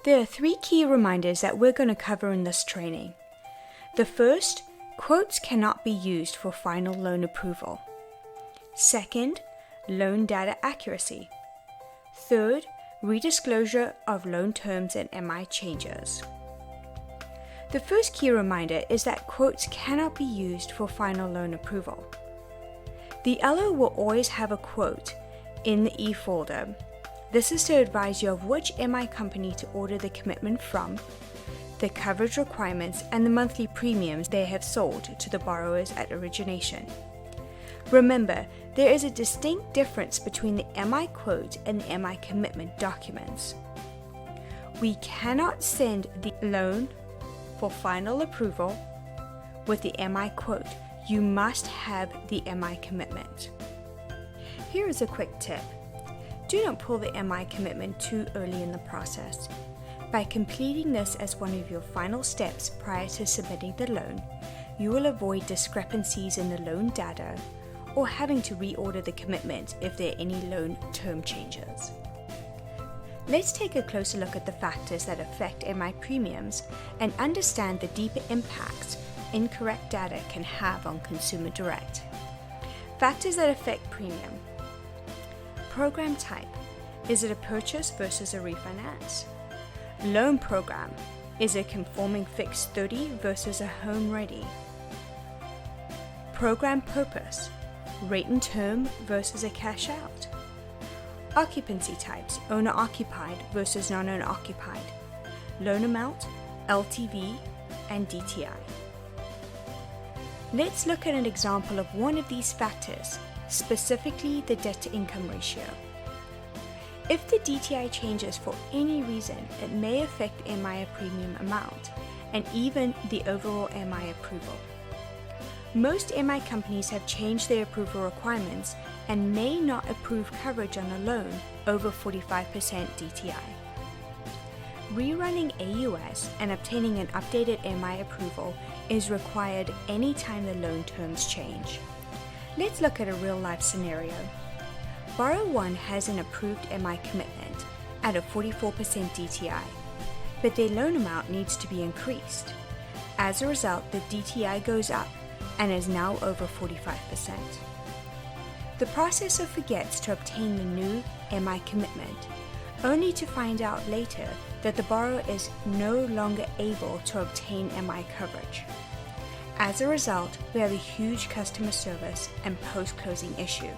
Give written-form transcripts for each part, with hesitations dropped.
There are 3 key reminders that we're going to cover in this training. The first, quotes cannot be used for final loan approval. Second, loan data accuracy. Third, redisclosure of loan terms and MI changes. The first key reminder is that quotes cannot be used for final loan approval. The LO will always have a quote in the E folder. This is to advise you of which MI company to order the commitment from, the coverage requirements, and the monthly premiums they have sold to the borrowers at origination. Remember, there is a distinct difference between the MI quote and the MI commitment documents. We cannot send the loan for final approval with the MI quote. You must have the MI commitment. Here is a quick tip. Do not pull the MI commitment too early in the process. By completing this as one of your final steps prior to submitting the loan, you will avoid discrepancies in the loan data or having to reorder the commitment if there are any loan term changes. Let's take a closer look at the factors that affect MI premiums and understand the deeper impacts incorrect data can have on Consumer Direct. Factors that affect premium. Program type. Is it a purchase versus a refinance? Loan program. Is it conforming fixed 30 versus a home ready? Program purpose. Rate and term versus a cash out. Occupancy types. Owner occupied versus non-owner occupied. Loan amount, LTV, and DTI. Let's look at an example of one of these factors, specifically the debt-to-income ratio. If the DTI changes for any reason, it may affect MI premium amount and even the overall MI approval. Most MI companies have changed their approval requirements and may not approve coverage on a loan over 45% DTI. Rerunning AUS and obtaining an updated MI approval is required anytime the loan terms change. Let's look at a real-life scenario. Borrower 1 has an approved MI commitment at a 44% DTI, but their loan amount needs to be increased. As a result, the DTI goes up and is now over 45%. The processor forgets to obtain the new MI commitment, only to find out later that the borrower is no longer able to obtain MI coverage. As a result, we have a huge customer service and post-closing issue,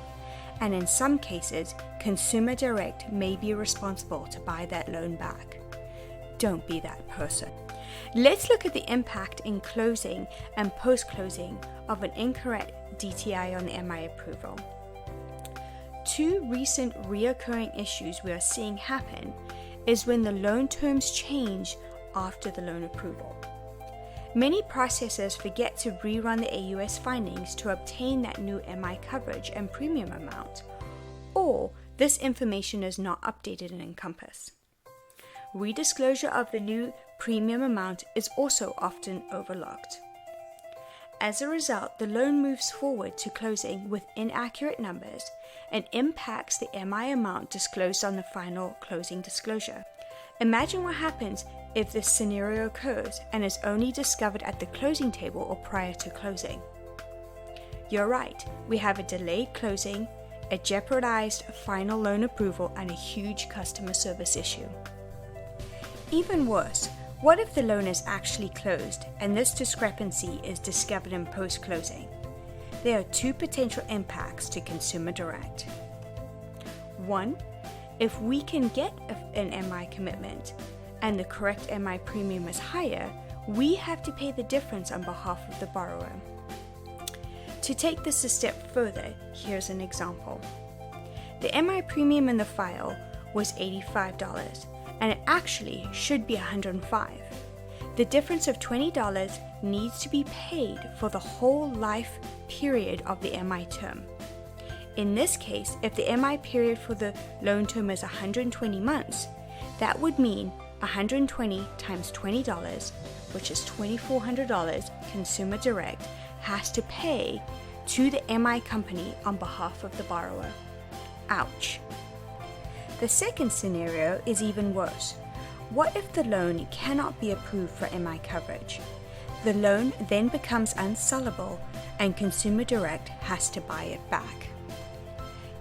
and in some cases, Consumer Direct may be responsible to buy that loan back. Don't be that person. Let's look at the impact in closing and post-closing of an incorrect DTI on the MI approval. 2 recent reoccurring issues we are seeing happen is when the loan terms change after the loan approval. Many processors forget to rerun the AUS findings to obtain that new MI coverage and premium amount, or this information is not updated in Encompass. Redisclosure of the new premium amount is also often overlooked. As a result, the loan moves forward to closing with inaccurate numbers and impacts the MI amount disclosed on the final closing disclosure. Imagine what happens if this scenario occurs and is only discovered at the closing table or prior to closing. You're right, we have a delayed closing, a jeopardized final loan approval, and a huge customer service issue. Even worse, what if the loan is actually closed and this discrepancy is discovered in post-closing? There are 2 potential impacts to Consumer Direct. 1, if we can get an MI commitment and the correct MI premium is higher, we have to pay the difference on behalf of the borrower. To take this a step further, here's an example. The MI premium in the file was $85, and it actually should be $105. The difference of $20 needs to be paid for the whole life period of the MI term. In this case, if the MI period for the loan term is 120 months, that would mean 120 times $20, which is $2,400, Consumer Direct has to pay to the MI company on behalf of the borrower. Ouch. The second scenario is even worse. What if the loan cannot be approved for MI coverage? The loan then becomes unsellable and Consumer Direct has to buy it back.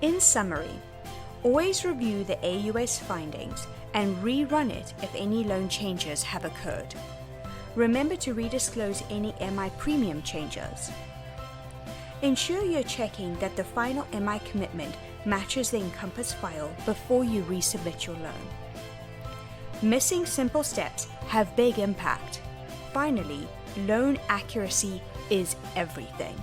In summary, always review the AUS findings and rerun it if any loan changes have occurred. Remember to redisclose any MI premium changes. Ensure you're checking that the final MI commitment matches the Encompass file before you resubmit your loan. Missing simple steps have big impact. Finally, loan accuracy is everything.